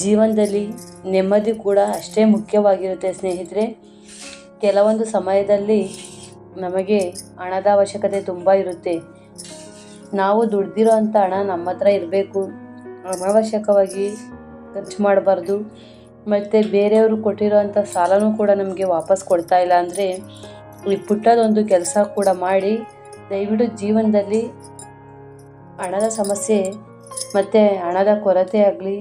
ಜೀವನದಲ್ಲಿ ನೆಮ್ಮದಿ ಕೂಡ ಅಷ್ಟೇ ಮುಖ್ಯವಾಗಿರುತ್ತೆ ಸ್ನೇಹಿತರೆ. ಕೆಲವೊಂದು ಸಮಯದಲ್ಲಿ ನಮಗೆ ಹಣದ ಅವಶ್ಯಕತೆ ತುಂಬ ಇರುತ್ತೆ. ನಾವು ದುಡ್ದಿರೋ ಅಂಥ ಹಣ ನಮ್ಮ ಹತ್ರ ಇರಬೇಕು, ಅನಾವಶ್ಯಕವಾಗಿ ಖರ್ಚು ಮಾಡಬಾರ್ದು. ಮತ್ತು ಬೇರೆಯವರು ಕೊಟ್ಟಿರೋ ಅಂಥ ಸಾಲನೂ ಕೂಡ ನಮಗೆ ವಾಪಸ್ ಕೊಡ್ತಾ ಇಲ್ಲ ಅಂದರೆ ಈ ಪುಟ್ಟದೊಂದು ಕೆಲಸ ಕೂಡ ಮಾಡಿ ದಯವಿಟ್ಟು ಜೀವನದಲ್ಲಿ ಹಣದ ಸಮಸ್ಯೆ ಮತ್ತು ಹಣದ ಕೊರತೆ ಆಗಲಿ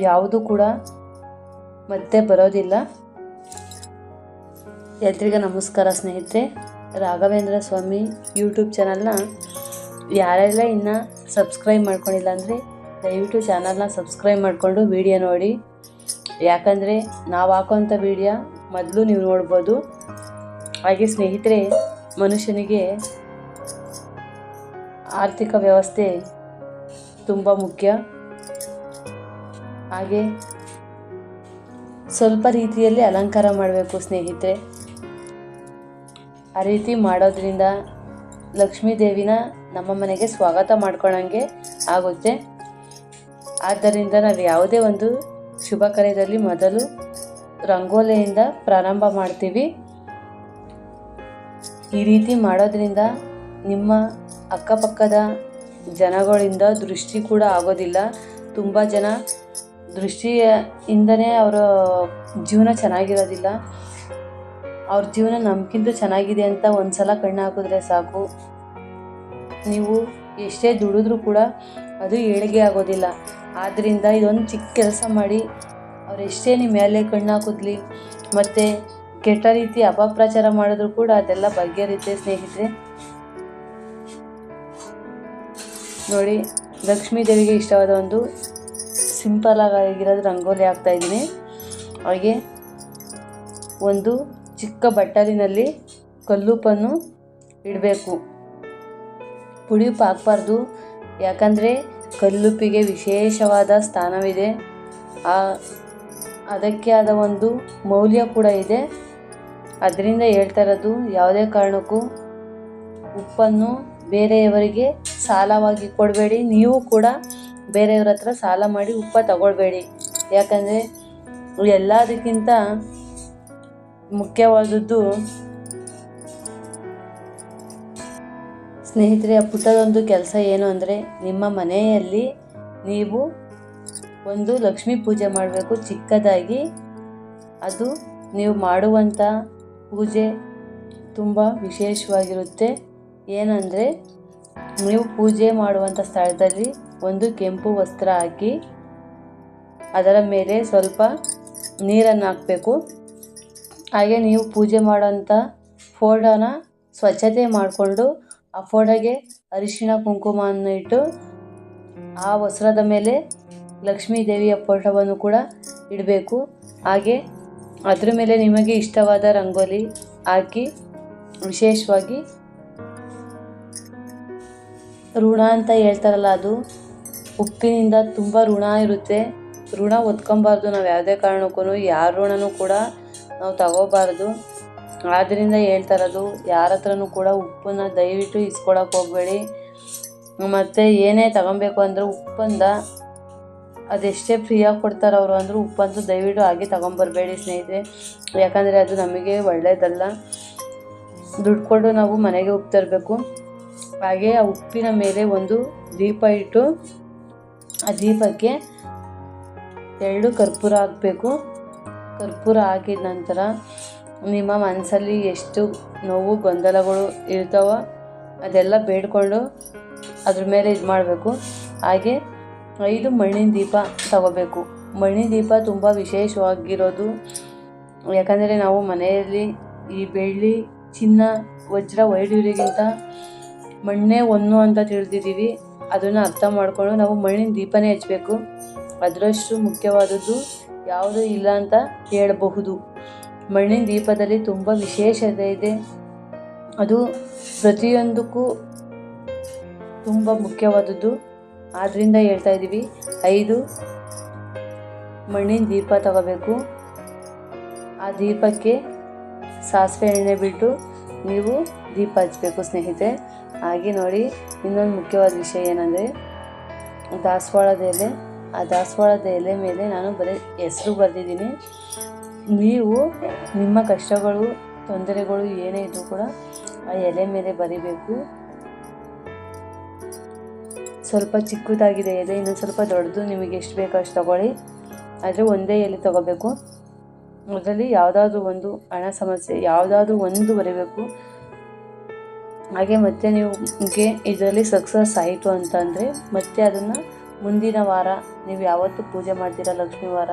ಯಾವುದು ಕೂಡ ಮತ್ತೆ ಬರೋದಿಲ್ಲ. ಎಲ್ರಿಗೂ ನಮಸ್ಕಾರ ಸ್ನೇಹಿತರೆ. ರಾಘವೇಂದ್ರ ಸ್ವಾಮಿ ಯೂಟ್ಯೂಬ್ ಚಾನಲ್ನ ಯಾರೆಲ್ಲ ಇನ್ನೂ ಸಬ್ಸ್ಕ್ರೈಬ್ ಮಾಡ್ಕೊಂಡಿಲ್ಲ ಅಂದರೆ ದಯವಿಟ್ಟು ಚಾನಲ್ನ ಸಬ್ಸ್ಕ್ರೈಬ್ ಮಾಡಿಕೊಂಡು ವಿಡಿಯೋ ನೋಡಿ. ಯಾಕಂದರೆ ನಾವು ಹಾಕೋಂಥ ವಿಡಿಯೋ ಮೊದಲು ನೀವು ನೋಡ್ಬೋದು. ಹಾಗೆ ಸ್ನೇಹಿತರೆ, ಮನುಷ್ಯನಿಗೆ ಆರ್ಥಿಕ ವ್ಯವಸ್ಥೆ ತುಂಬ ಮುಖ್ಯ. ಹಾಗೆ ಸ್ವಲ್ಪ ರೀತಿಯಲ್ಲಿ ಅಲಂಕಾರ ಮಾಡಬೇಕು ಸ್ನೇಹಿತರೆ. ಆ ರೀತಿ ಮಾಡೋದ್ರಿಂದ ಲಕ್ಷ್ಮೀ ದೇವಿನ ನಮ್ಮ ಮನೆಗೆ ಸ್ವಾಗತ ಮಾಡ್ಕೊಳ್ಳೋಂಗೆ ಆಗುತ್ತೆ. ಆದ್ದರಿಂದ ನಾವು ಯಾವುದೇ ಒಂದು ಶುಭ ಕಾರ್ಯದಲ್ಲಿ ಮೊದಲು ರಂಗೋಲಿಯಿಂದ ಪ್ರಾರಂಭ ಮಾಡ್ತೀವಿ. ಈ ರೀತಿ ಮಾಡೋದ್ರಿಂದ ನಿಮ್ಮ ಅಕ್ಕಪಕ್ಕದ ಜನಗಳಿಂದ ದೃಷ್ಟಿ ಕೂಡ ಆಗೋದಿಲ್ಲ. ತುಂಬ ಜನ ದೃಷ್ಟಿಯಿಂದನೇ ಅವರ ಜೀವನ ಚೆನ್ನಾಗಿರೋದಿಲ್ಲ. ಅವ್ರ ಜೀವನ ನಮಗಿಂತ ಚೆನ್ನಾಗಿದೆ ಅಂತ ಒಂದು ಸಲ ಕಣ್ಣು ಹಾಕಿದ್ರೆ ಸಾಕು, ನೀವು ಎಷ್ಟೇ ದುಡಿದ್ರೂ ಕೂಡ ಅದು ಏಳಿಗೆ ಆಗೋದಿಲ್ಲ. ಆದ್ದರಿಂದ ಇದೊಂದು ಚಿಕ್ಕ ಕೆಲಸ ಮಾಡಿ ಅವ್ರು ಎಷ್ಟೇ ನಿಮ್ಮ ಮೇಲೆ ಕಣ್ಣು ಹಾಕಿದ್ಲಿ ಮತ್ತು ಕೆಟ್ಟ ರೀತಿ ಅಪಪ್ರಚಾರ ಮಾಡಿದ್ರು ಕೂಡ ಅದೆಲ್ಲ ಬಗೆಹರಿಯುತ್ತೆ ಸ್ನೇಹಿತರೆ. ನೋಡಿ, ಲಕ್ಷ್ಮೀ ದೇವಿಗೆ ಇಷ್ಟವಾದ ಒಂದು ಸಿಂಪಲ್ ಆಗಿರೋದು ರಂಗೋಲಿ ಹಾಕ್ತಾಯಿದ್ದೀನಿ. ಹಾಗೆ ಒಂದು ಚಿಕ್ಕ ಬಟ್ಟಲಿನಲ್ಲಿ ಕಲ್ಲುಪ್ಪನ್ನು ಇಡಬೇಕು. ಪುಡಿಯುಪ್ಪು ಹಾಕಬಾರ್ದು, ಯಾಕಂದರೆ ಕಲ್ಲುಪ್ಪಿಗೆ ವಿಶೇಷವಾದ ಸ್ಥಾನವಿದೆ. ಅದಕ್ಕೆ ಆದ ಒಂದು ಮೌಲ್ಯ ಕೂಡ ಇದೆ. ಅದರಿಂದ ಹೇಳ್ತಾ ಇರೋದು, ಯಾವುದೇ ಕಾರಣಕ್ಕೂ ಉಪ್ಪನ್ನು ಬೇರೆಯವರಿಗೆ ಸಾಲವಾಗಿ ಕೊಡಬೇಡಿ. ನೀವು ಕೂಡ ಬೇರೆಯವ್ರ ಹತ್ರ ಸಾಲ ಮಾಡಿ ಉಪ್ಪ ತಗೊಳ್ಬೇಡಿ. ಯಾಕಂದರೆ ಎಲ್ಲದಕ್ಕಿಂತ ಮುಖ್ಯವಾದದ್ದು ಸ್ನೇಹಿತರೆ, ಪುಟ್ಟದೊಂದು ಕೆಲಸ ಏನು ಅಂದರೆ, ನಿಮ್ಮ ಮನೆಯಲ್ಲಿ ನೀವು ಒಂದು ಲಕ್ಷ್ಮೀ ಪೂಜೆ ಮಾಡಬೇಕು ಚಿಕ್ಕದಾಗಿ. ಅದು ನೀವು ಮಾಡುವಂಥ ಪೂಜೆ ತುಂಬ ವಿಶೇಷವಾಗಿರುತ್ತೆ. ಏನಂದರೆ, ನೀವು ಪೂಜೆ ಮಾಡುವಂಥ ಸ್ಥಳದಲ್ಲಿ ಒಂದು ಕೆಂಪು ವಸ್ತ್ರ ಹಾಕಿ ಅದರ ಮೇಲೆ ಸ್ವಲ್ಪ ನೀರನ್ನು ಹಾಕಬೇಕು. ಹಾಗೆ ನೀವು ಪೂಜೆ ಮಾಡೋಂಥ ಫೋಟೋನ ಸ್ವಚ್ಛತೆ ಮಾಡಿಕೊಂಡು ಆ ಫೋಟೋಗೆ ಅರಿಶಿಣ ಕುಂಕುಮವನ್ನು ಇಟ್ಟು ಆ ವಸ್ತ್ರದ ಮೇಲೆ ಲಕ್ಷ್ಮೀ ದೇವಿಯ ಫೋಟೋವನ್ನು ಕೂಡ ಇಡಬೇಕು. ಹಾಗೆ ಅದ್ರ ಮೇಲೆ ನಿಮಗೆ ಇಷ್ಟವಾದ ರಂಗೋಲಿ ಹಾಕಿ, ವಿಶೇಷವಾಗಿ ಋಣ ಅಂತ ಹೇಳ್ತಾರಲ್ಲ, ಅದು ಉಪ್ಪಿನಿಂದ ತುಂಬ ಋಣ ಇರುತ್ತೆ. ಋಣ ಹೊತ್ಕೊಬಾರ್ದು ನಾವು ಯಾವುದೇ ಕಾರಣಕ್ಕೂ. ಯಾರ ಋಣನೂ ಕೂಡ ನಾವು ತಗೋಬಾರ್ದು. ಆದ್ದರಿಂದ ಹೇಳ್ತಾ ಇರೋದು, ಯಾರ ಹತ್ರನೂ ಕೂಡ ಉಪ್ಪನ್ನು ದಯವಿಟ್ಟು ಇಸ್ಕೊಳಕ್ಕೆ ಹೋಗಬೇಡಿ. ಮತ್ತು ಏನೇ ತಗೊಬೇಕು ಅಂದರೆ ಉಪ್ಪಂದ ಅದೆಷ್ಟೇ ಫ್ರೀಯಾಗಿ ಕೊಡ್ತಾರೆ ಅವರು ಅಂದರೂ ಉಪ್ಪಂತೂ ದಯವಿಟ್ಟು ಹಾಗೆ ತಗೊಂಬರ್ಬೇಡಿ ಸ್ನೇಹಿತರೆ. ಯಾಕಂದರೆ ಅದು ನಮಗೆ ಒಳ್ಳೆಯದಲ್ಲ. ದುಡ್ಡು ಕೊಟ್ಟು ನಾವು ಮನೆಗೆ ಉಪ್ಪು ತರಬೇಕು. ಹಾಗೆ ಆ ಉಪ್ಪಿನ ಮೇಲೆ ಒಂದು ದೀಪ ಇಟ್ಟು ಆ ದೀಪಕ್ಕೆ 2 ಕರ್ಪೂರ ಹಾಕಬೇಕು. ಕರ್ಪೂರ ಹಾಕಿದ ನಂತರ ನಿಮ್ಮ ಮನಸ್ಸಲ್ಲಿ ಎಷ್ಟು ನೋವು ಗೊಂದಲಗಳು ಇರ್ತಾವೋ ಅದೆಲ್ಲ ಬೇಡ್ಕೊಂಡು ಅದ್ರ ಮೇಲೆ ಇದು ಮಾಡಬೇಕು. ಹಾಗೆ 5 ಮಣ್ಣಿನ ದೀಪ ತಗೋಬೇಕು. ಮಣ್ಣಿನ ದೀಪ ತುಂಬ ವಿಶೇಷವಾಗಿರೋದು. ಯಾಕಂದರೆ ನಾವು ಮನೆಯಲ್ಲಿ ಈ ಬೆಳ್ಳಿ, ಚಿನ್ನ, ವಜ್ರ, ವೈಢೂರ್ಯಕ್ಕಿಂತ ಮಣ್ಣೇ ಒಂದು ಅಂತ ತಿಳಿದಿದ್ದೀವಿ. ಅದನ್ನು ಅರ್ಥ ಮಾಡಿಕೊಂಡು ನಾವು ಮಣ್ಣಿನ ದೀಪನೇ ಹಚ್ಚಬೇಕು. ಅದರಷ್ಟು ಮುಖ್ಯವಾದದ್ದು ಯಾವುದೂ ಇಲ್ಲ ಅಂತ ಹೇಳಬಹುದು. ಮಣ್ಣಿನ ದೀಪದಲ್ಲಿ ತುಂಬ ವಿಶೇಷತೆ ಇದೆ. ಅದು ಪ್ರತಿಯೊಂದಕ್ಕೂ ತುಂಬ ಮುಖ್ಯವಾದದ್ದು. ಆದ್ದರಿಂದ ಹೇಳ್ತಾ ಇದ್ದೀವಿ, 5 ಮಣ್ಣಿನ ದೀಪ ತಗೋಬೇಕು. ಆ ದೀಪಕ್ಕೆ ಸಾಸಿವೆ ಎಣ್ಣೆ ಬಿಟ್ಟು ನೀವು ದೀಪ ಹಚ್ಚಬೇಕು ಸ್ನೇಹಿತರೆ. ಹಾಗೆ ನೋಡಿ, ಇನ್ನೊಂದು ಮುಖ್ಯವಾದ ವಿಷಯ ಏನಂದರೆ, ದಾಸವಾಳದ ಎಲೆ ಆ ದಾಸವಾಳದ ಎಲೆ ಮೇಲೆ ನಾನು ಬರೀ ಹೆಸರು ಬರೆದಿದ್ದೀನಿ. ನೀವು ನಿಮ್ಮ ಕಷ್ಟಗಳು, ತೊಂದರೆಗಳು ಏನೇ ಇದ್ರೂ ಕೂಡ ಆ ಎಲೆ ಮೇಲೆ ಬರಿಬೇಕು. ಸ್ವಲ್ಪ ಚಿಕ್ಕದಾಗಿದೆ ಎಲೆ, ಇನ್ನೊಂದು ಸ್ವಲ್ಪ ದೊಡ್ಡದು, ನಿಮಗೆ ಎಷ್ಟು ಬೇಕೋ ಅಷ್ಟು ತಗೊಳ್ಳಿ. ಆದರೆ ಒಂದೇ ಎಲೆ ತಗೋಬೇಕು. ಅದರಲ್ಲಿ ಯಾವುದಾದ್ರೂ ಒಂದು ಹಣ ಸಮಸ್ಯೆ ಯಾವುದಾದ್ರೂ ಒಂದು ಬರೀಬೇಕು. ಹಾಗೆ ಮತ್ತೆ ನಿಮಗೆ ಇದರಲ್ಲಿ ಸಕ್ಸಸ್ ಆಯಿತು ಅಂತಂದರೆ ಮತ್ತೆ ಅದನ್ನು ಮುಂದಿನ ವಾರ ನೀವು ಯಾವತ್ತು ಪೂಜೆ ಮಾಡ್ತೀರಾ, ಲಕ್ಷ್ಮೀ ವಾರ,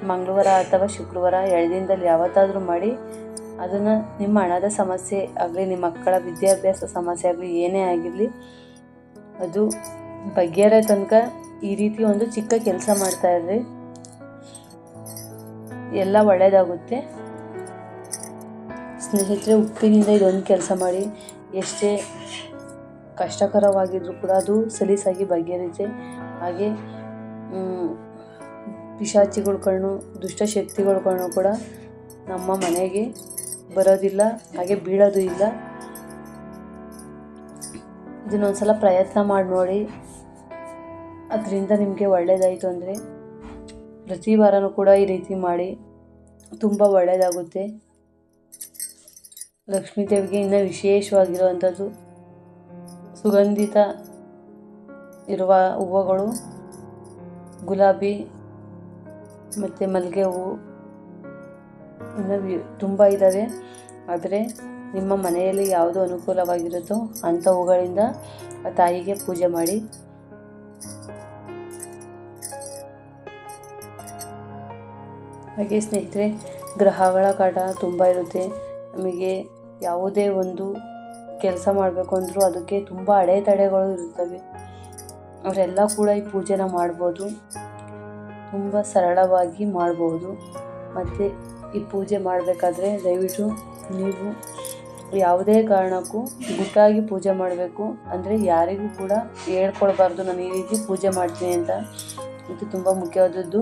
ಮಂಗಳವಾರ ಅಥವಾ ಶುಕ್ರವಾರ, 2 ದಿನದಲ್ಲಿ ಯಾವತ್ತಾದರೂ ಮಾಡಿ ಅದನ್ನು ನಿಮ್ಮ ಹಣದ ಸಮಸ್ಯೆ ಆಗಲಿ, ನಿಮ್ಮ ಮಕ್ಕಳ ವಿದ್ಯಾಭ್ಯಾಸ ಸಮಸ್ಯೆ ಆಗಲಿ, ಏನೇ ಆಗಿರಲಿ ಅದು ಬಗೆಹರೋ ತನಕ ಈ ರೀತಿ ಒಂದು ಚಿಕ್ಕ ಕೆಲಸ ಮಾಡ್ತಾಯಿದ್ರಿ, ಎಲ್ಲ ಒಳ್ಳೆಯದಾಗುತ್ತೆ. ಸ್ನೇಹಿತರೆ, ಉಪ್ಪಿನಿಂದ ಇದೊಂದು ಕೆಲಸ ಮಾಡಿ, ಎಷ್ಟೇ ಕಷ್ಟಕರವಾಗಿದ್ದರೂ ಕೂಡ ಅದು ಸಲೀಸಾಗಿ ಬಗೆಹರಿಯುತ್ತೆ. ಹಾಗೆ ಪಿಶಾಚಿಗಳ ಕಣ್ಣು, ದುಷ್ಟಶಕ್ತಿಗಳ ಕಣ್ಣು ಕೂಡ ನಮ್ಮ ಮನೆಗೆ ಬರೋದಿಲ್ಲ, ಹಾಗೆ ಬೀಳೋದು ಇಲ್ಲ. ಇದನ್ನೊಂದ್ಸಲ ಪ್ರಯತ್ನ ಮಾಡಿ ನೋಡಿ. ಅದರಿಂದ ನಿಮಗೆ ಒಳ್ಳೆಯದಾಯಿತು ಅಂದರೆ ಪ್ರತಿ ವಾರನೂ ಕೂಡ ಈ ರೀತಿ ಮಾಡಿ, ತುಂಬ ಒಳ್ಳೆಯದಾಗುತ್ತೆ. ಲಕ್ಷ್ಮೀ ದೇವಿಗೆ ಇನ್ನೂ ವಿಶೇಷವಾಗಿರುವಂಥದ್ದು ಸುಗಂಧಿತ ಇರುವ ಹೂವುಗಳು, ಗುಲಾಬಿ ಮತ್ತು ಮಲ್ಲಿಗೆ ಹೂವು ಇನ್ನೂ ತುಂಬ ಇದ್ದಾವೆ. ಆದರೆ ನಿಮ್ಮ ಮನೆಯಲ್ಲಿ ಯಾವುದು ಅನುಕೂಲವಾಗಿರುತ್ತೋ ಅಂಥ ಹೂಗಳಿಂದ ಆ ತಾಯಿಗೆ ಪೂಜೆ ಮಾಡಿ. ಹಾಗೆ ಸ್ನೇಹಿತರೆ, ಗ್ರಹಗಳ ಕಾಟ ತುಂಬ ಇರುತ್ತೆ. ನಮಗೆ ಯಾವುದೇ ಒಂದು ಕೆಲಸ ಮಾಡಬೇಕು ಅಂದರೂ ಅದಕ್ಕೆ ತುಂಬ ಅಡೆತಡೆಗಳು ಇರುತ್ತವೆ. ಅವರೆಲ್ಲ ಕೂಡ ಈ ಪೂಜೆನ ಮಾಡ್ಬೋದು, ತುಂಬ ಸರಳವಾಗಿ ಮಾಡ್ಬೋದು. ಮತ್ತು ಈ ಪೂಜೆ ಮಾಡಬೇಕಾದ್ರೆ ದಯವಿಟ್ಟು ನೀವು ಯಾವುದೇ ಕಾರಣಕ್ಕೂ ಗುಟ್ಟಾಗಿ ಪೂಜೆ ಮಾಡಬೇಕು. ಅಂದರೆ ಯಾರಿಗೂ ಕೂಡ ಹೇಳ್ಕೊಳ್ಬಾರ್ದು ನಾನು ಈ ರೀತಿ ಪೂಜೆ ಮಾಡ್ತೀನಿ ಅಂತ. ಇದು ತುಂಬ ಮುಖ್ಯವಾದದ್ದು.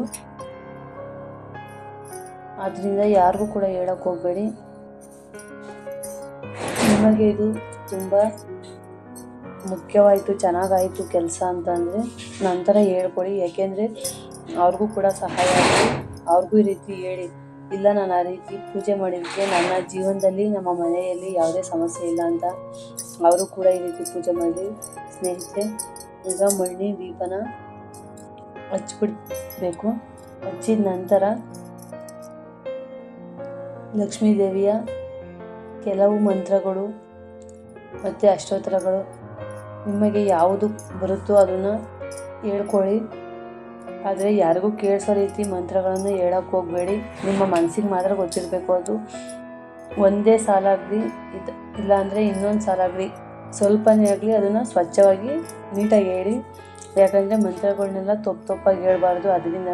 ಆದ್ದರಿಂದ ಯಾರಿಗೂ ಕೂಡ ಹೇಳಕ್ಕೆ ಹೋಗಬೇಡಿ. ನಿಮಗೆ ಇದು ತುಂಬ ಮುಖ್ಯವಾಯಿತು, ಚೆನ್ನಾಗಾಯಿತು ಕೆಲಸ ಅಂತಂದರೆ ನಂತರ ಹೇಳ್ಕೊಡಿ. ಯಾಕೆಂದರೆ ಅವ್ರಿಗೂ ಕೂಡ ಸಹಾಯ ಆಗಿ ಅವ್ರಿಗೂ ಈ ರೀತಿ ಹೇಳಿ, ಇಲ್ಲ ನಾನು ಆ ರೀತಿ ಪೂಜೆ ಮಾಡಿದ್ದಕ್ಕೆ ನನ್ನ ಜೀವನದಲ್ಲಿ, ನಮ್ಮ ಮನೆಯಲ್ಲಿ ಯಾವುದೇ ಸಮಸ್ಯೆ ಇಲ್ಲ ಅಂತ ಅವರು ಕೂಡ ಈ ರೀತಿ ಪೂಜೆ ಮಾಡಿ. ಸ್ನೇಹಿತರೆ, ಈಗ ಮಣ್ಣಿನ ದೀಪನ ಹಚ್ಚಿಬಿಡಬೇಕು. ಹಚ್ಚಿದ ನಂತರ ಲಕ್ಷ್ಮೀ ದೇವಿಯ ಕೆಲವು ಮಂತ್ರಗಳು ಮತ್ತು ಅಷ್ಟೋತ್ತರಗಳು ನಿಮಗೆ ಯಾವುದು ಬರುತ್ತೋ ಅದನ್ನು ಹೇಳ್ಕೊಳ್ಳಿ. ಆದರೆ ಯಾರಿಗೂ ಕೇಳಿಸೋ ರೀತಿ ಮಂತ್ರಗಳನ್ನು ಹೇಳೋಕ್ಕೆ ಹೋಗಬೇಡಿ. ನಿಮ್ಮ ಮನಸ್ಸಿಗೆ ಮಾತ್ರ ಗೊತ್ತಿರಬೇಕು. ಅದು ಒಂದೇ ಸಾಲಾಗಲಿ ಇಲ್ಲಾಂದರೆ ಇನ್ನೊಂದು ಸಾಲಾಗಲಿ ಸ್ವಲ್ಪನೇ ಆಗಲಿ ಅದನ್ನು ಸ್ವಚ್ಛವಾಗಿ ನೀಟಾಗಿ ಹೇಳಿ. ಯಾಕಂದರೆ ಮಂತ್ರಗಳನ್ನೆಲ್ಲ ತಪ್ಪಾಗಿ ಹೇಳ್ಬಾರ್ದು. ಅದರಿಂದ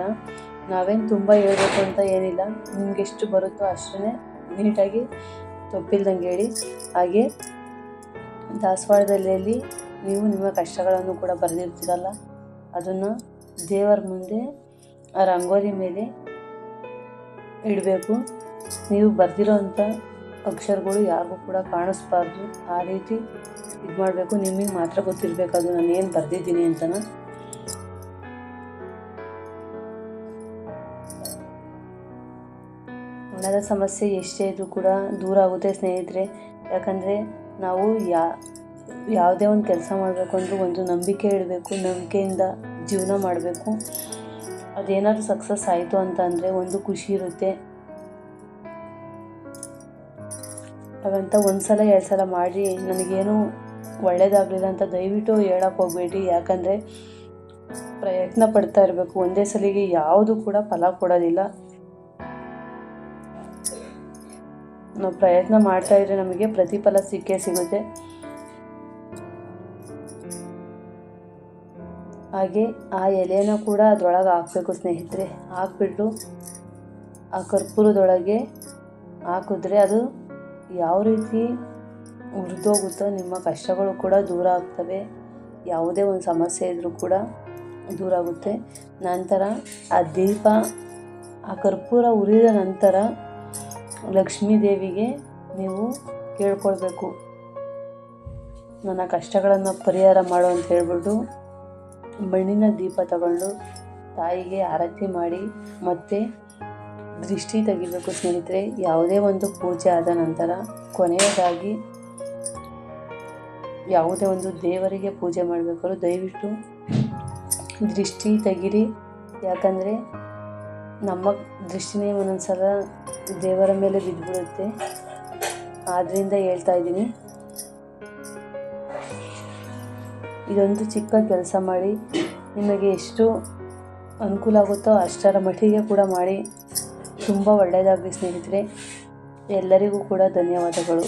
ನಾವೇನು ತುಂಬ ಹೇಳಬೇಕು ಅಂತ ಏನಿಲ್ಲ, ನಿಮ್ಗೆ ಎಷ್ಟು ಬರುತ್ತೋ ಅಷ್ಟೇ ನೀಟಾಗಿ ತಪ್ಪಿಲ್ದಂಗೆ ಹೇಳಿ. ಹಾಗೆ ದಾಸವಾಳದಲ್ಲಿ ನೀವು ನಿಮ್ಮ ಕಷ್ಟಗಳನ್ನು ಕೂಡ ಬರೆದಿರ್ತೀರಲ್ಲ, ಅದನ್ನು ದೇವರ ಮುಂದೆ ಆ ರಂಗೋಲಿ ಮೇಲೆ ಇಡಬೇಕು. ನೀವು ಬರೆದಿರೋಂಥ ಅಕ್ಷರಗಳು ಯಾರಿಗೂ ಕೂಡ ಕಾಣಿಸ್ಬಾರ್ದು. ಆ ರೀತಿ ಇದು ಮಾಡಬೇಕು. ನಿಮಗೆ ಮಾತ್ರ ಗೊತ್ತಿರಬೇಕು ಅದು ನಾನು ಏನು ಬರೆದಿದ್ದೀನಿ ಅಂತನ. ಹಣದ ಸಮಸ್ಯೆ ಎಷ್ಟೇ ಇದ್ರೂ ಕೂಡ ದೂರ ಆಗುತ್ತೆ ಸ್ನೇಹಿತರೆ. ಯಾಕಂದರೆ ನಾವು ಯಾವುದೇ ಒಂದು ಕೆಲಸ ಮಾಡಬೇಕು ಅಂದರೂ ಒಂದು ನಂಬಿಕೆ ಇಡಬೇಕು, ನಂಬಿಕೆಯಿಂದ ಜೀವನ ಮಾಡಬೇಕು. ಅದೇನಾದರೂ ಸಕ್ಸಸ್ ಆಯಿತು ಅಂತ ಅಂದರೆ ಒಂದು ಖುಷಿ ಇರುತ್ತೆ. ಹಾಗಂತ ಒಂದು ಸಲ 2 ಸಲ ಮಾಡಿ ನನಗೇನು ಒಳ್ಳೇದಾಗಲಿಲ್ಲ ಅಂತ ದಯವಿಟ್ಟು ಹೇಳಕ್ಕೆ ಹೋಗಬೇಡಿ. ಯಾಕಂದರೆ ಪ್ರಯತ್ನ ಪಡ್ತಾ ಇರಬೇಕು. ಒಂದೇ ಸಲಿಗೆ ಯಾವುದು ಕೂಡ ಫಲ ಕೊಡೋದಿಲ್ಲ. ನಾವು ಪ್ರಯತ್ನ ಮಾಡ್ತಾ ಇದ್ರೆ ನಮಗೆ ಪ್ರತಿಫಲ ಸಿಕ್ಕೇ ಸಿಗುತ್ತೆ. ಹಾಗೆ ಆ ಎಲೆನ ಕೂಡ ಅದರೊಳಗೆ ಹಾಕಬೇಕು ಸ್ನೇಹಿತರೆ. ಹಾಕ್ಬಿಟ್ಟು ಆ ಕರ್ಪೂರದೊಳಗೆ ಹಾಕಿದ್ರೆ ಅದು ಯಾವ ರೀತಿ ಉರಿದೋಗುತ್ತೋ ನಿಮ್ಮ ಕಷ್ಟಗಳು ಕೂಡ ದೂರ ಆಗ್ತವೆ. ಯಾವುದೇ ಒಂದು ಸಮಸ್ಯೆ ಇದ್ದರೂ ಕೂಡ ದೂರ ಆಗುತ್ತೆ. ನಂತರ ಆ ದೀಪ, ಆ ಕರ್ಪೂರ ಉರಿದ ನಂತರ ಲಕ್ಷ್ಮೀ ದೇವಿಗೆ ನೀವು ಕೇಳ್ಕೊಳ್ಬೇಕು, ನನ್ನ ಕಷ್ಟಗಳನ್ನು ಪರಿಹಾರ ಮಾಡು ಅಂತ ಹೇಳ್ಬಿಟ್ಟು ಮಣ್ಣಿನ ದೀಪ ತಗೊಂಡು ತಾಯಿಗೆ ಆರತಿ ಮಾಡಿ ಮತ್ತು ದೃಷ್ಟಿ ತೆಗಿಬೇಕು ಸ್ನೇಹಿತರೆ. ಯಾವುದೇ ಒಂದು ಪೂಜೆ ಆದ ನಂತರ ಕೊನೆಯದಾಗಿ ಯಾವುದೇ ಒಂದು ದೇವರಿಗೆ ಪೂಜೆ ಮಾಡಬೇಕಾದ್ರೂ ದಯವಿಟ್ಟು ದೃಷ್ಟಿ ತೆಗೀರಿ. ಯಾಕಂದರೆ ನಮ್ಮ ದೃಷ್ಟಿನೇ ಒಂದೊಂದ್ಸಲ ದೇವರ ಮೇಲೆ ಬಿದ್ದುಬಿಡುತ್ತೆ. ಆದ್ದರಿಂದ ಹೇಳ್ತಾ ಇದ್ದೀನಿ, ಇದೊಂದು ಚಿಕ್ಕ ಕೆಲಸ ಮಾಡಿ ನಿಮಗೆ ಎಷ್ಟು ಅನುಕೂಲ ಆಗುತ್ತೋ ಅಷ್ಟರ ಮಟ್ಟಿಗೆ ಕೂಡ ಮಾಡಿ. ತುಂಬ ಒಳ್ಳೆಯದಾಗಲಿ ಸ್ನೇಹಿತರೆ. ಎಲ್ಲರಿಗೂ ಕೂಡ ಧನ್ಯವಾದಗಳು.